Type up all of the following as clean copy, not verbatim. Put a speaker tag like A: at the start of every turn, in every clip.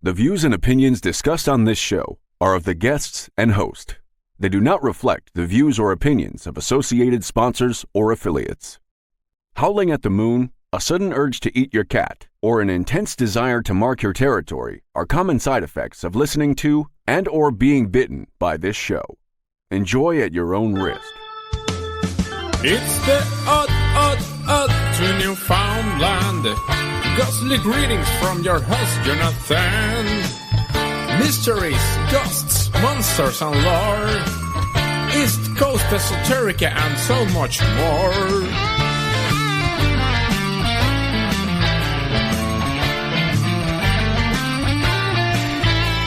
A: The views and opinions discussed on this show are of the guests and host. They do not reflect the views or opinions of associated sponsors or affiliates. Howling at the moon, a sudden urge to eat your cat, or an intense desire to mark your territory are common side effects of listening to and or being bitten by this show. Enjoy at your own risk.
B: It's the Oddtonewfoundland. Ghostly greetings from your host, Jonathan. Mysteries, ghosts, monsters and lore. East Coast esoterica and so much more.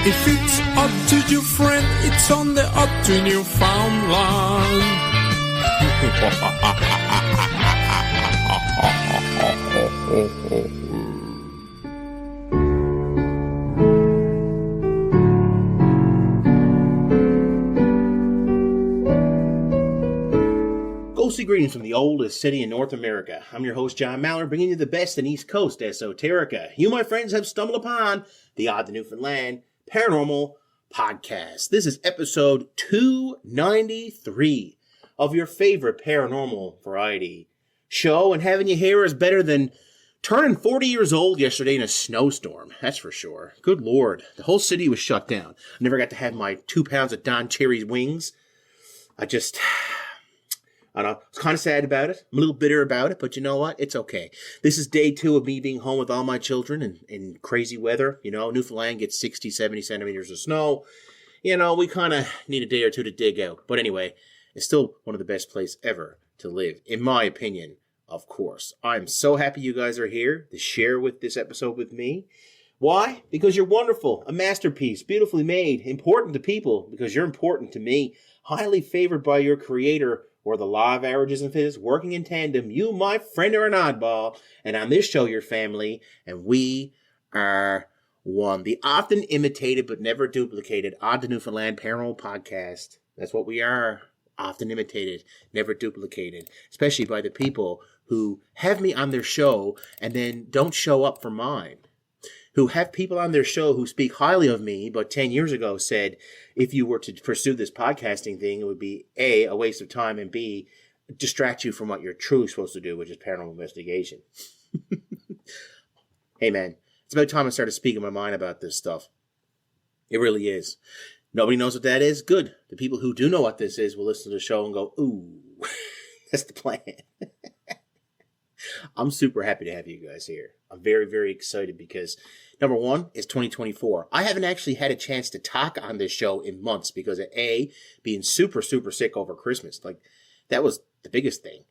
B: If it's odd to you, friend, it's on the Oddtonewfoundland.
C: Ghostly greetings from the oldest city in North America. I'm your host, John Mallard, bringing you the best in East Coast esoterica. You, my friends, have stumbled upon the Oddtonewfoundland Paranormal Podcast. This is episode 293 of your favorite paranormal variety show, and having you here is better than turning 40 years old yesterday in a snowstorm, that's for sure. Good Lord, the whole city was shut down. I never got to have my 2 pounds of Don Cherry's wings. I don't know, I was kind of sad about it. I'm a little bitter about it, but you know what? It's okay. This is day 2 of me being home with all my children in crazy weather. You know, Newfoundland gets 60, 70 centimeters of snow. You know, we kind of need a day or two to dig out. But anyway, it's still one of the best places ever to live, in my opinion, of course. I'm so happy you guys are here to share with this episode with me. Why? Because you're wonderful, a masterpiece, beautifully made, important to people because you're important to me, highly favored by your creator, or the law of averages and physics working in tandem. You, my friend, are an oddball, and on this show, your family, and we are one. The often imitated but never duplicated Oddtonewfoundland Paranormal Podcast. That's what we are. Often imitated, never duplicated, especially by the people who have me on their show and then don't show up for mine. Who have people on their show who speak highly of me, but 10 years ago said, if you were to pursue this podcasting thing, it would be A, a waste of time, and B, distract you from what you're truly supposed to do, which is paranormal investigation. Hey man, it's about time I started speaking my mind about this stuff. It really is. Nobody knows what that is? Good. The people who do know what this is will listen to the show and go, ooh, that's the plan. I'm super happy to have you guys here. I'm very, very excited because, number one, it's 2024. I haven't actually had a chance to talk on this show in months because of A, being super, super sick over Christmas. Like, that was the biggest thing.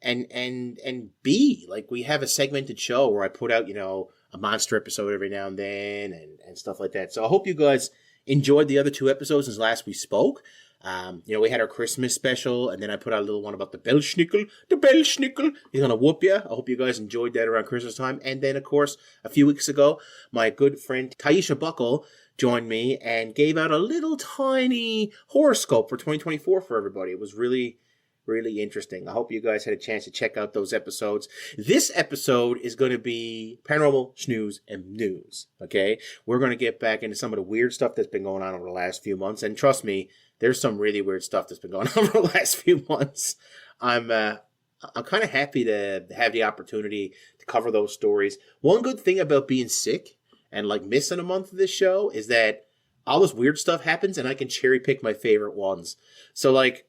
C: And B, like, we have a segmented show where I put out, you know, a monster episode every now and then and stuff like that. So I hope you guys enjoyed the other 2 episodes since last we spoke. You know, we had our Christmas special, and then I put out a little one about the Belschnickel. The Belschnickel is going to whoop you. I hope you guys enjoyed that around Christmas time. And then, of course, a few weeks ago, my good friend Taisha Buckle joined me and gave out a little tiny horoscope for 2024 for everybody. It was really, really interesting. I hope you guys had a chance to check out those episodes. This episode is going to be paranormal, schmooze, and news, okay? We're going to get back into some of the weird stuff that's been going on over the last few months, and trust me, there's some really weird stuff that's been going on over the last few months. I'm kind of happy to have the opportunity to cover those stories. One good thing about being sick and like missing a month of this show is that all this weird stuff happens and I can cherry pick my favorite ones. So like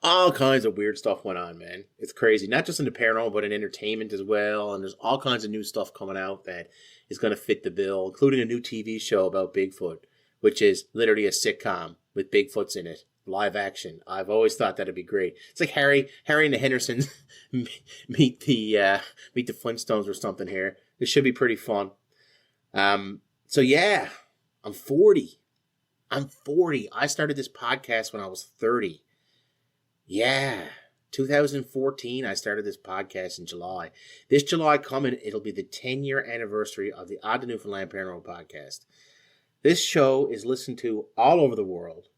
C: all kinds of weird stuff went on, man. It's crazy. Not just in the paranormal, but in entertainment as well. And there's all kinds of new stuff coming out that is going to fit the bill, including a new TV show about Bigfoot, which is literally a sitcom with Bigfoots in it, live action. I've always thought that'd be great. It's like Harry and the Hendersons meet the Flintstones or something here. This should be pretty fun. So yeah, I'm 40. I started this podcast when I was 30. Yeah, 2014, I started this podcast in July. This July coming, it'll be the 10-year anniversary of the Oddtonewfoundland Paranormal Podcast. This show is listened to all over the world.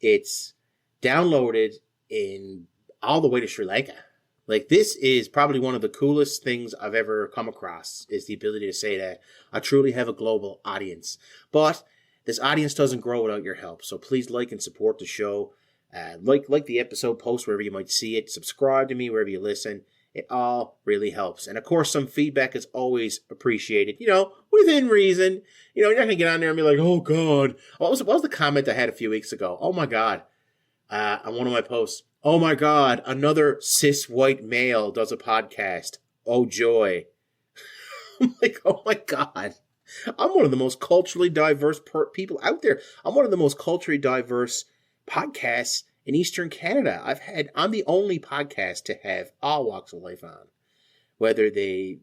C: It's downloaded in all the way to Sri Lanka. Like, this is probably one of the coolest things I've ever come across, is the ability to say that I truly have a global audience. But this audience doesn't grow without your help. So please like and support the show. Like the episode, post wherever you might see it. Subscribe to me wherever you listen. It all really helps. And of course, some feedback is always appreciated, within reason. You're not going to get on there and be like, oh, God. What was the comment I had a few weeks ago? Oh, my God. On one of my posts. Oh, my God. Another cis white male does a podcast. Oh, joy. I'm like, oh, my God. I'm one of the most culturally diverse people out there. I'm one of the most culturally diverse podcasts in Eastern Canada. I'm the only podcast to have all walks of life on, whether they,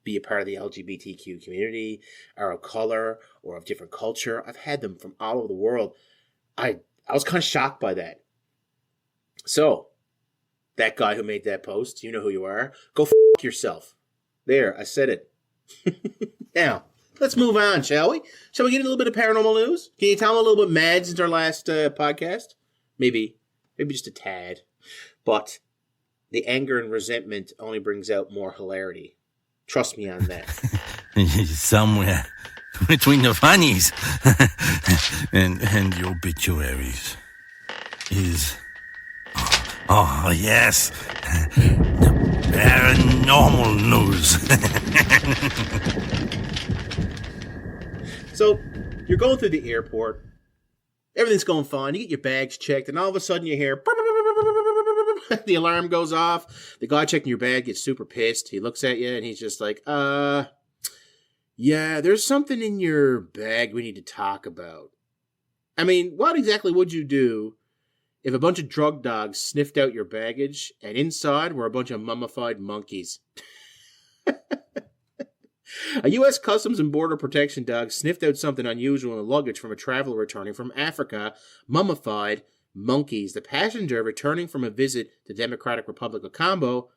C: be a part of the LGBTQ community, or of color, or of different culture. I've had them from all over the world. I was kind of shocked by that. So, that guy who made that post, you know who you are. Go f*** yourself. There, I said it. Now, let's move on, shall we? Shall we get a little bit of paranormal news? Can you tell me a little bit mad since our last podcast? Maybe just a tad. But the anger and resentment only brings out more hilarity. Trust me on that.
D: Somewhere between the funnies and the obituaries is... Oh, yes. The paranormal news.
C: So, you're going through the airport. Everything's going fine. You get your bags checked, and all of a sudden you hear... The alarm goes off. The guy checking your bag gets super pissed. He looks at you, and he's just like, yeah, there's something in your bag we need to talk about. I mean, what exactly would you do if a bunch of drug dogs sniffed out your baggage, and inside were a bunch of mummified monkeys? A U.S. Customs and Border Protection dog sniffed out something unusual in the luggage from a traveler returning from Africa, mummified monkeys. The passenger, returning from a visit to Democratic Republic of Congo,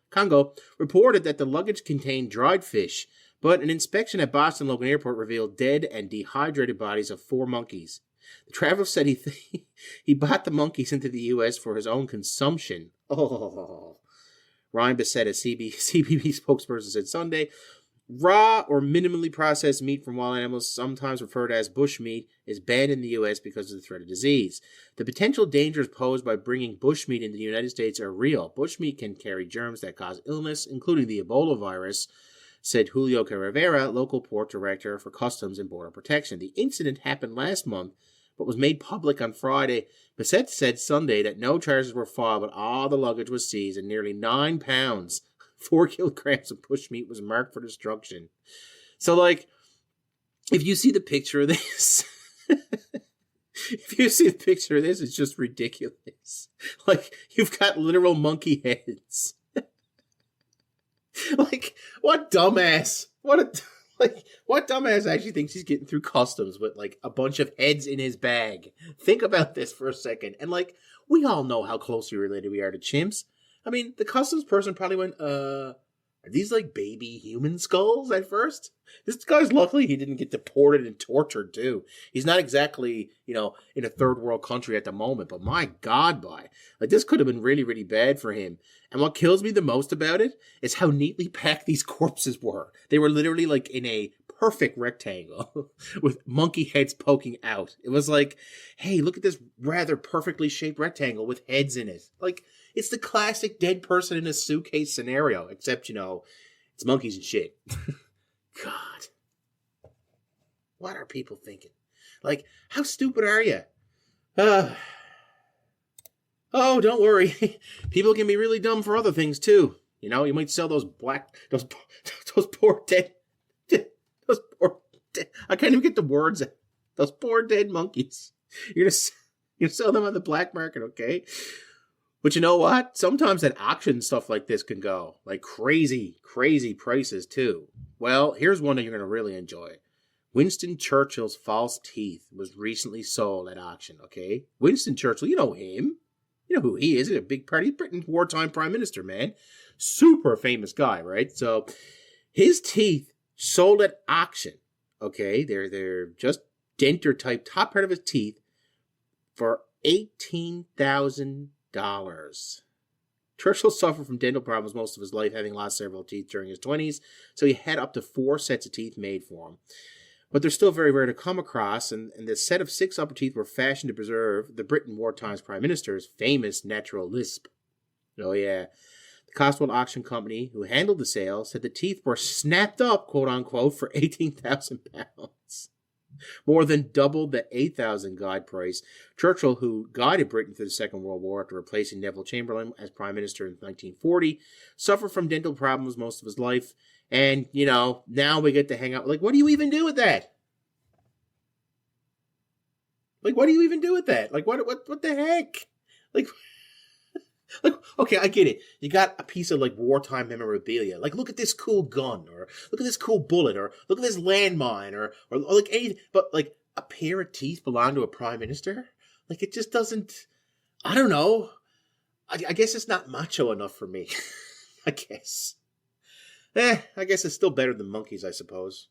C: reported that the luggage contained dried fish, but an inspection at Boston Logan Airport revealed dead and dehydrated bodies of 4 monkeys. The traveler said he bought the monkeys into the U.S. for his own consumption. Oh. Ryan Bissett, a CBP spokesperson, said Sunday, raw or minimally processed meat from wild animals, sometimes referred as bushmeat, is banned in the U.S. because of the threat of disease. The potential dangers posed by bringing bushmeat into the United States are real. Bushmeat can carry germs that cause illness, including the Ebola virus, said Julio Rivera, local port director for Customs and Border Protection. The incident happened last month, but was made public on Friday. Bissett said Sunday that no charges were filed, but all the luggage was seized, and nearly 9 pounds, 4 kilograms of bushmeat was marked for destruction. So, if you see the picture of this, it's just ridiculous. You've got literal monkey heads. What dumbass? What dumbass actually thinks he's getting through customs with, a bunch of heads in his bag? Think about this for a second. And, we all know how closely related we are to chimps. I mean, the customs person probably went, are these, baby human skulls at first? This guy's luckily he didn't get deported and tortured, too. He's not exactly, in a third world country at the moment, but my God, this could have been really, really bad for him. And what kills me the most about it is how neatly packed these corpses were. They were literally, in a perfect rectangle with monkey heads poking out. It was hey, look at this rather perfectly shaped rectangle with heads in it. It's the classic dead person in a suitcase scenario, except, it's monkeys and shit. God. What are people thinking? How stupid are you? Oh, don't worry. People can be really dumb for other things, too. You might sell those poor dead, I can't even get the words out. Those poor dead monkeys. You're gonna sell them on the black market, okay? But you know what? Sometimes at auction, stuff like this can go crazy, crazy prices too. Well, here's one that you're going to really enjoy. Winston Churchill's false teeth was recently sold at auction, okay? Winston Churchill, you know him. You know who he is. He's a big party Britain wartime prime minister, man. Super famous guy, right? So his teeth sold at auction, okay? They're just denture type, top part of his teeth for $18,000. Churchill suffered from dental problems most of his life, having lost several teeth during his 20s, so he had up to 4 sets of teeth made for him. But they're still very rare to come across, and the set of 6 upper teeth were fashioned to preserve the Britain wartime's Prime Minister's famous natural lisp. Oh yeah. The Cotswold Auction Company, who handled the sale, said the teeth were snapped up, quote-unquote, for £18,000. More than double the $8,000 guide price. Churchill, who guided Britain through the Second World War after replacing Neville Chamberlain as Prime Minister in 1940, suffered from dental problems most of his life. And, now we get to hang out. Like, what do you even do with that? Like, what do you even do with that? Like, what the heck? Like, okay, I get it. You got a piece of, like, wartime memorabilia. Like, look at this cool gun, or look at this cool bullet, or look at this landmine, or like anything. But, like, a pair of teeth belong to a prime minister? Like, it just doesn't, I don't know. I guess it's not macho enough for me. I guess. I guess it's still better than monkeys, I suppose.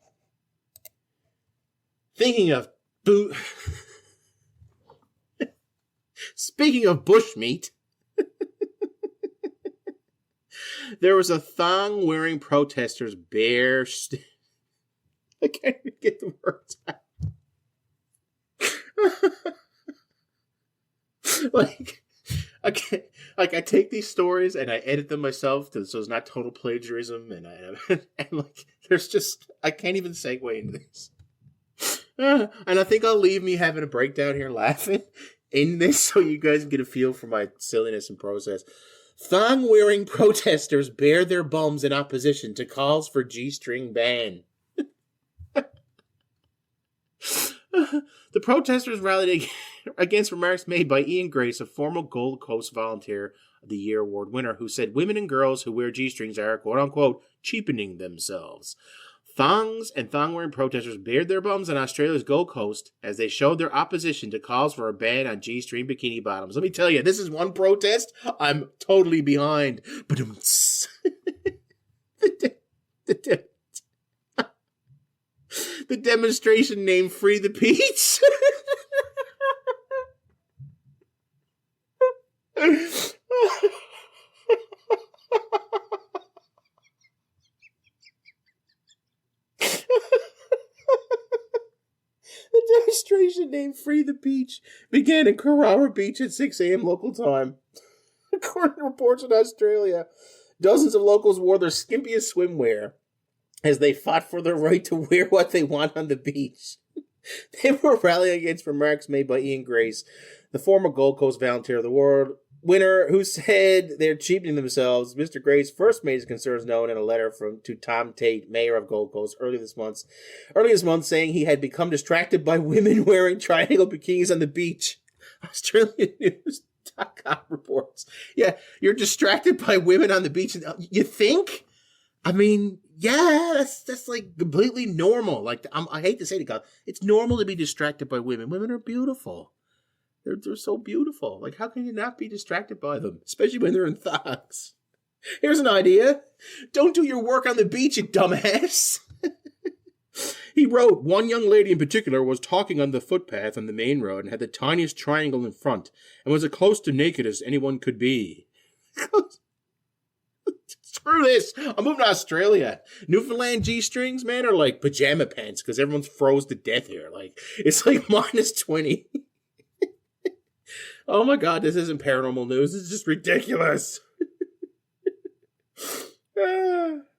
C: Speaking of bushmeat, there was a thong-wearing protesters bare... I can't even get the words out. I take these stories and I edit them myself so it's not total plagiarism, and there's just, I can't even segue into this. And I think I'll leave me having a breakdown here laughing in this so you guys can get a feel for my silliness and process. Thong-wearing protesters bare their bums in opposition to calls for G-string ban. The protesters rallied against remarks made by Ian Grace, a former Gold Coast Volunteer of the Year award winner, who said women and girls who wear G-strings are, quote-unquote, cheapening themselves. Thongs and thong-wearing protesters bared their bums on Australia's Gold Coast as they showed their opposition to calls for a ban on G-string bikini bottoms. Let me tell you, this is one protest I'm totally behind. But the demonstration named Free the Peach. The demonstration named Free the Beach began in Carrara Beach at 6 a.m. local time. According to reports in Australia, dozens of locals wore their skimpiest swimwear as they fought for their right to wear what they want on the beach. They were rallying against remarks made by Ian Grace, the former Gold Coast Volunteer of the World winner, who said they're cheapening themselves. Mr. Grace first made his concerns known in a letter to Tom Tate, mayor of Gold Coast, early this month, saying he had become distracted by women wearing triangle bikinis on the beach. AustralianNews.com reports. Yeah, you're distracted by women on the beach. You think? I mean, yeah, that's like completely normal. Like, I hate to say it, God, it's normal to be distracted by women. Women are beautiful. They're so beautiful. Like, how can you not be distracted by them? Especially when they're in thongs. Here's an idea. Don't do your work on the beach, you dumbass. He wrote, one young lady in particular was talking on the footpath on the main road and had the tiniest triangle in front and was as close to naked as anyone could be. Screw this. I'm moving to Australia. Newfoundland G-strings, man, are like pajama pants because everyone's froze to death here. Like, it's like minus 20. Oh my God, this isn't paranormal news. This is just ridiculous.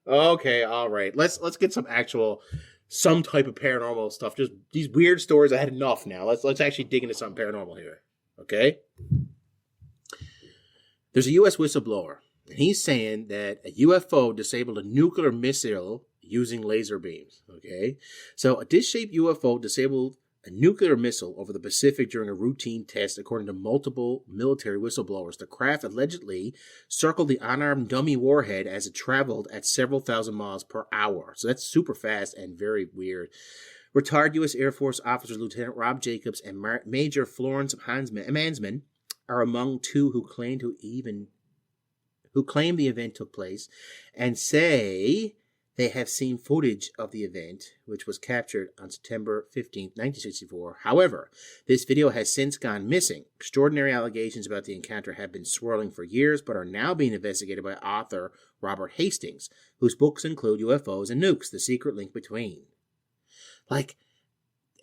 C: Okay, all right. Let's get some type of paranormal stuff. Just these weird stories. I had enough now. Let's actually dig into something paranormal here. Okay? There's a U.S. whistleblower, and he's saying that a UFO disabled a nuclear missile using laser beams. Okay? So a dish-shaped UFO disabled a nuclear missile over the Pacific during a routine test, according to multiple military whistleblowers. The craft allegedly circled the unarmed dummy warhead as it traveled at several thousand miles per hour. So that's super fast and very weird. Retired U.S. Air Force officers Lieutenant Rob Jacobs and Major Florence Mansman are among two who claim the event took place and say They have seen footage of the event, which was captured on September 15th, 1964. However, this video has since gone missing. Extraordinary allegations about the encounter have been swirling for years, but are now being investigated by author Robert Hastings, whose books include UFOs and Nukes, The Secret Link Between. Like,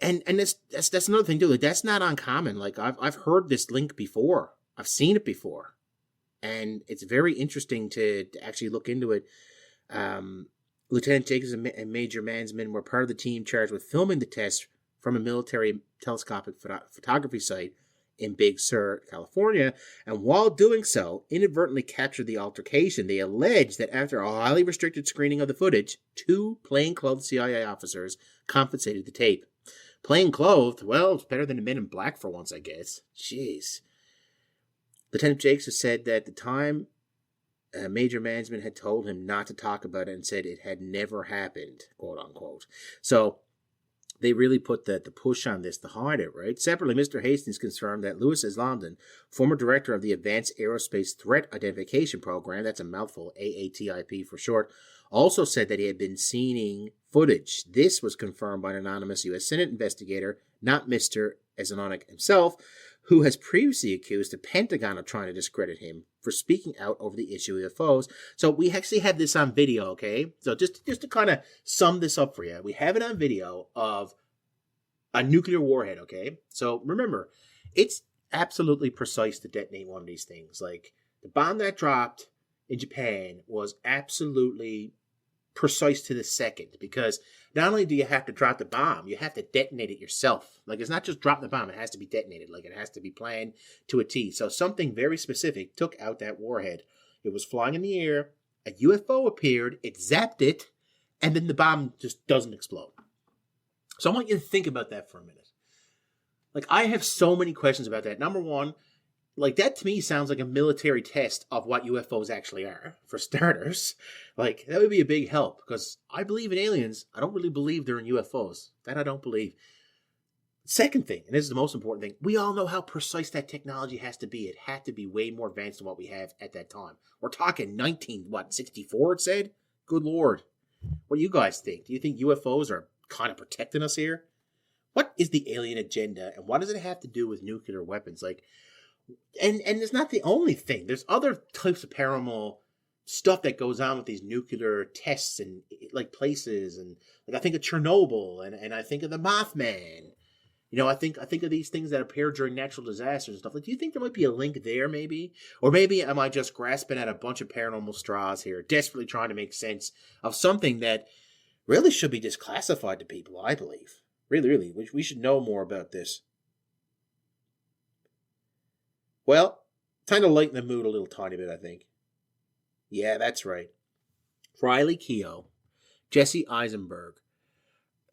C: and that's another thing, too. Like, that's not uncommon. Like, I've heard this link before. I've seen it before. And it's very interesting to actually look into it. Lieutenant Jacobs and Major Mansman were part of the team charged with filming the test from a military telescopic photography site in Big Sur, California, and while doing so, inadvertently captured the altercation. They allege that after a highly restricted screening of the footage, 2 plainclothed CIA officers confiscated the tape. Plainclothed? Well, it's better than the Men in Black for once, I guess. Jeez. Lieutenant Jacobs said that at the time, Major Mansman had told him not to talk about it and said it had never happened, quote unquote. So they really put the push on this to hide it, right? Separately, Mr. Hastings confirmed that Louis Islanden, former director of the Advanced Aerospace Threat Identification Program, that's a mouthful, AATIP for short, also said that he had been seeing footage. This was confirmed by an anonymous U.S. Senate investigator, not Mr. Islanden himself, who has previously accused the Pentagon of trying to discredit him for speaking out over the issue of UFOs. So we actually have this on video, okay? So just to kind of sum this up for you, we have it on video of a nuclear warhead, okay? So remember, it's absolutely precise to detonate one of these things. Like, the bomb that dropped in Japan was absolutely precise to the second, because not only do you have to drop the bomb, you have to detonate it yourself. Like, it's not just drop the bomb, it has to be detonated. Like, it has to be planned to a T. So something very specific took out that warhead. It was flying in the air, a UFO appeared, it zapped it, and then the bomb just doesn't explode. So I want you to think about that for a minute. Like, I have so many questions about that. Number one, like, that to me sounds like a military test of what UFOs actually are, for starters. Like, that would be a big help, because I believe in aliens. I don't really believe they're in UFOs. That I don't believe. Second thing, and this is the most important thing, we all know how precise that technology has to be. It had to be way more advanced than what we have at that time. We're talking 64 it said? Good Lord. What do you guys think? Do you think UFOs are kind of protecting us here? What is the alien agenda, and what does it have to do with nuclear weapons? Like, and it's not the only thing. There's other types of paranormal stuff that goes on with these nuclear tests and, like, places. And, like, I think of Chernobyl, and I think of the Mothman. You know, I think of these things that appear during natural disasters and stuff. Like, do you think there might be a link there, maybe? Or maybe am I just grasping at a bunch of paranormal straws here, desperately trying to make sense of something that really should be disclassified to people, I believe. Really, we should know more about this. Well, time to lighten the mood a little tiny bit, I think. Yeah, that's right. Riley Keough, Jessie Eisenberg.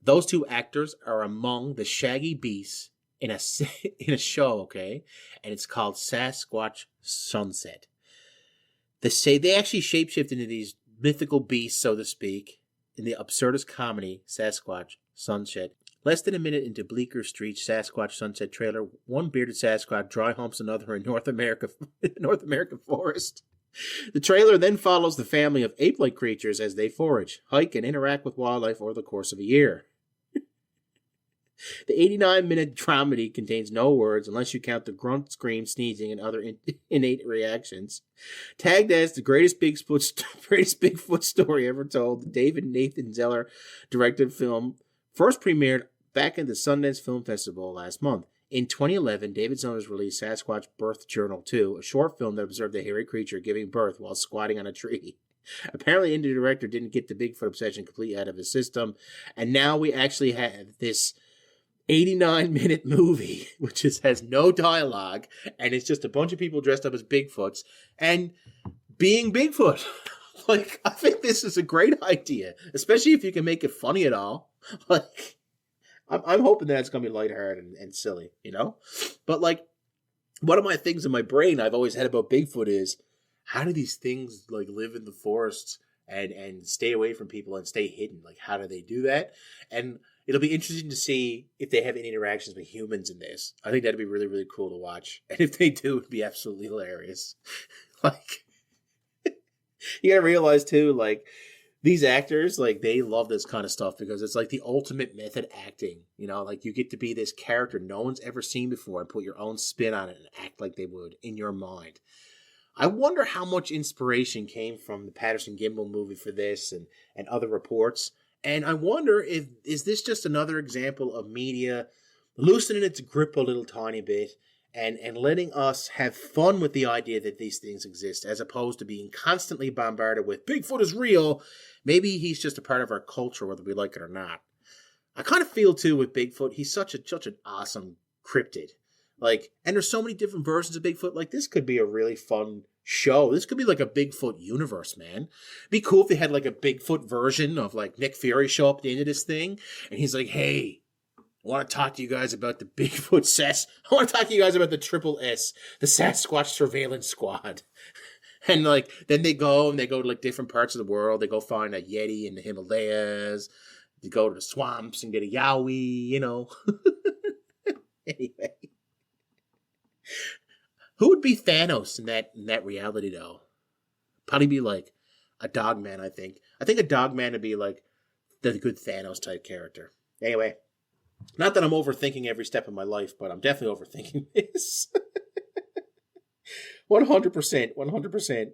C: Those 2 actors are among the shaggy beasts in a show, okay? And it's called Sasquatch Sunset. They actually shapeshift into these mythical beasts, so to speak, in the absurdist comedy Sasquatch Sunset. Less than a minute into Bleecker Street's Sasquatch Sunset trailer, one bearded Sasquatch dry humps another in North American forest. The trailer then follows the family of ape-like creatures as they forage, hike, and interact with wildlife over the course of a year. The 89-minute dramedy contains no words unless you count the grunt, scream, sneezing, and other innate reactions. Tagged as the greatest Bigfoot story ever told, the David Nathan Zeller directed film first premiered back at the Sundance Film Festival last month. In 2011, David Zellers released Sasquatch Birth Journal 2, a short film that observed a hairy creature giving birth while squatting on a tree. Apparently, the director didn't get the Bigfoot obsession completely out of his system, and now we actually have this 89-minute movie, which has no dialogue, and it's just a bunch of people dressed up as Bigfoots, and being Bigfoot. Like, I think this is a great idea, especially if you can make it funny at all. Like, I'm hoping that it's going to be lighthearted and silly, you know? But, like, one of my things in my brain I've always had about Bigfoot is, how do these things, like, live in the forests and stay away from people and stay hidden? Like, how do they do that? And it'll be interesting to see if they have any interactions with humans in this. I think that'd be really, really cool to watch. And if they do, it'd be absolutely hilarious. Like, you gotta realize, too, like, These actors, like, they love this kind of stuff because it's like the ultimate method acting. You know, like you get to be this character no one's ever seen before and put your own spin on it and act like they would in your mind. I wonder how much inspiration came from the Patterson Gimel movie for this and other reports. And I wonder is this just another example of media loosening its grip a little tiny bit and letting us have fun with the idea that these things exist, as opposed to being constantly bombarded with Bigfoot is real. Maybe he's just a part of our culture, whether we like it or not. I kind of feel too with Bigfoot, he's such an awesome cryptid. Like, and there's so many different versions of Bigfoot. Like, this could be a really fun show. This could be like a Bigfoot universe, man. It'd be cool if they had like a Bigfoot version of like Nick Fury show up at the end of this thing, and he's like, "Hey, I want to talk to you guys about the Bigfoot I want to talk to you guys about the Triple S, the Sasquatch Surveillance Squad." And like, then they go to like different parts of the world. They go find a Yeti in the Himalayas. They go to the swamps and get a Yowie, you know. Anyway. Who would be Thanos in that reality though? Probably be like a Dogman, I think. I think a Dogman would be like the good Thanos type character. Anyway, not that I'm overthinking every step of my life, but I'm definitely overthinking this. 100%, 100%.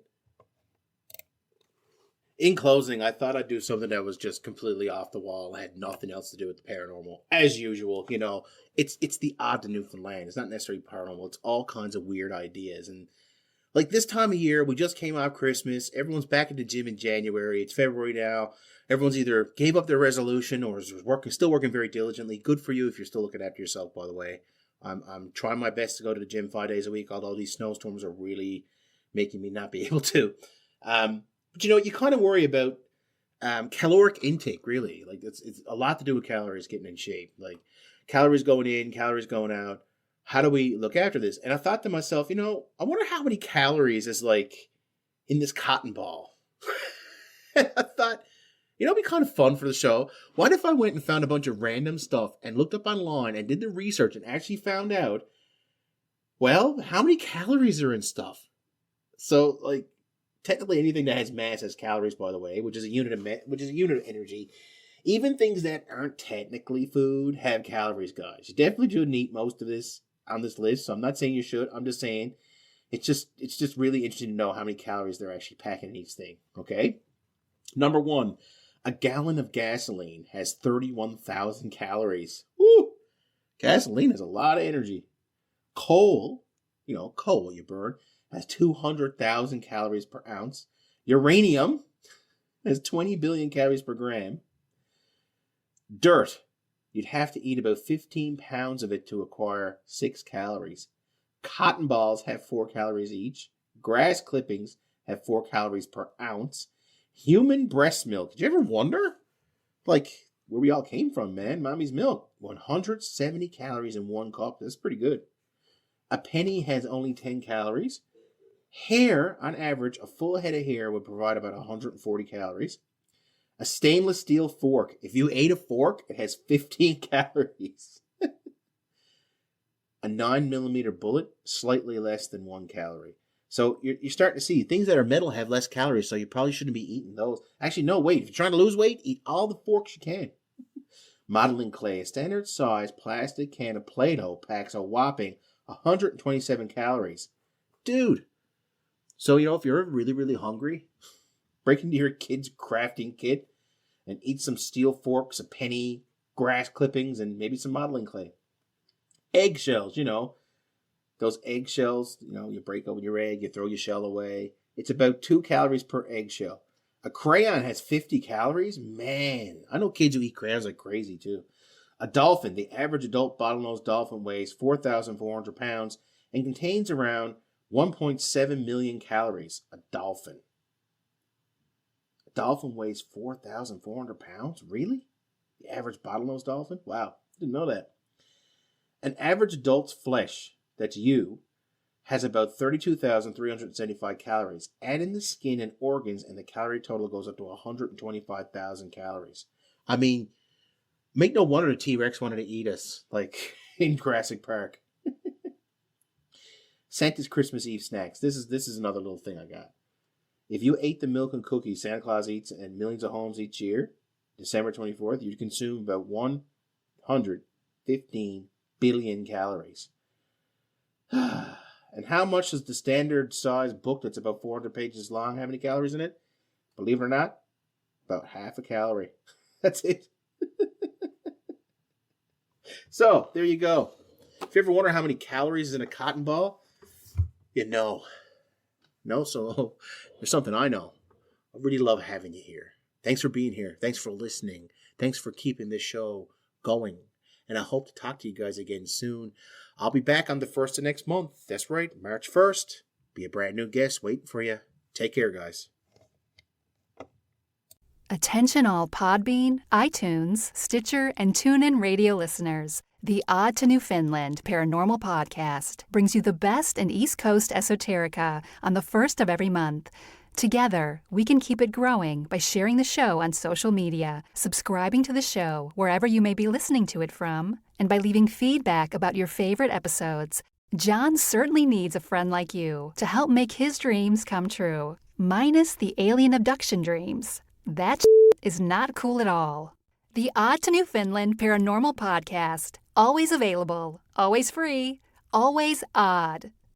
C: In closing, I thought I'd do something that was just completely off the wall, had nothing else to do with the paranormal. As usual, you know, it's the Oddtonewfoundland. It's not necessarily paranormal. It's all kinds of weird ideas. And like this time of year, we just came out of Christmas. Everyone's back at the gym in January. It's February now. Everyone's either gave up their resolution or is still working very diligently. Good for you if you're still looking after yourself, by the way. I'm trying my best to go to the gym 5 days a week, although these snowstorms are really making me not be able to. But you know, you kind of worry about caloric intake, really. Like it's a lot to do with calories getting in shape. Like calories going in, calories going out. How do we look after this? And I thought to myself, you know, I wonder how many calories is like in this cotton ball. And I thought, you know, it'd be kind of fun for the show. What if I went and found a bunch of random stuff and looked up online and did the research and actually found out, well, how many calories are in stuff? So, like, technically anything that has mass has calories, by the way, which is a unit of energy. Even things that aren't technically food have calories, guys. You definitely shouldn't eat most of this on this list. So I'm not saying you should. I'm just saying it's just really interesting to know how many calories they're actually packing in each thing. Okay. Number 1, a gallon of gasoline has 31,000 calories. Woo! Gasoline has a lot of energy. Coal you burn, has 200,000 calories per ounce. Uranium has 20 billion calories per gram. Dirt, you'd have to eat about 15 pounds of it to acquire 6 calories. Cotton balls have 4 calories each. Grass clippings have 4 calories per ounce. Human breast milk. Did you ever wonder, like, where we all came from, man? Mommy's milk. 170 calories in 1 cup. That's pretty good. A penny has only 10 calories. Hair, on average, a full head of hair would provide about 140 calories. A stainless steel fork. If you ate a fork, it has 15 calories. A 9mm bullet, slightly less than 1 calorie. So you're starting to see things that are metal have less calories, so you probably shouldn't be eating those. Actually, no, wait. If you're trying to lose weight, eat all the forks you can. Modeling clay. A standard size plastic can of Play-Doh packs a whopping 127 calories. Dude. So, you know, if you're really, really hungry, break into your kid's crafting kit and eat some steel forks, a penny, grass clippings, and maybe some modeling clay. Eggshells, you know. Those eggshells, you know, you break open your egg, you throw your shell away. It's about 2 calories per eggshell. A crayon has 50 calories? Man, I know kids who eat crayons like crazy, too. A dolphin, the average adult bottlenose dolphin weighs 4,400 pounds and contains around 1.7 million calories. A dolphin. A dolphin weighs 4,400 pounds? Really? The average bottlenose dolphin? Wow, didn't know that. An average adult's flesh, that's you, has about 32,375 calories. Add in the skin and organs, and the calorie total goes up to 125,000 calories. I mean, make no wonder the T-Rex wanted to eat us, like in Jurassic Park. Santa's Christmas Eve snacks. This is another little thing I got. If you ate the milk and cookies Santa Claus eats in millions of homes each year, December 24th, you'd consume about 115 billion calories. And how much does the standard size book that's about 400 pages long, how many calories in it? Believe it or not, about half a calorie. That's it. So, there you go. If you ever wonder how many calories is in a cotton ball, you know. No, so there's something I know. I really love having you here. Thanks for being here. Thanks for listening. Thanks for keeping this show going. And I hope to talk to you guys again soon. I'll be back on the 1st of next month. That's right, March 1st. Be a brand new guest waiting for you. Take care, guys.
E: Attention all Podbean, iTunes, Stitcher, and TuneIn radio listeners. The Odd to Newfoundland Paranormal Podcast brings you the best in East Coast esoterica on the 1st of every month. Together, we can keep it growing by sharing the show on social media, subscribing to the show wherever you may be listening to it from, and by leaving feedback about your favorite episodes. John certainly needs a friend like you to help make his dreams come true, minus the alien abduction dreams. That is not cool at all. The Odd to Newfoundland Paranormal Podcast, always available, always free, always odd.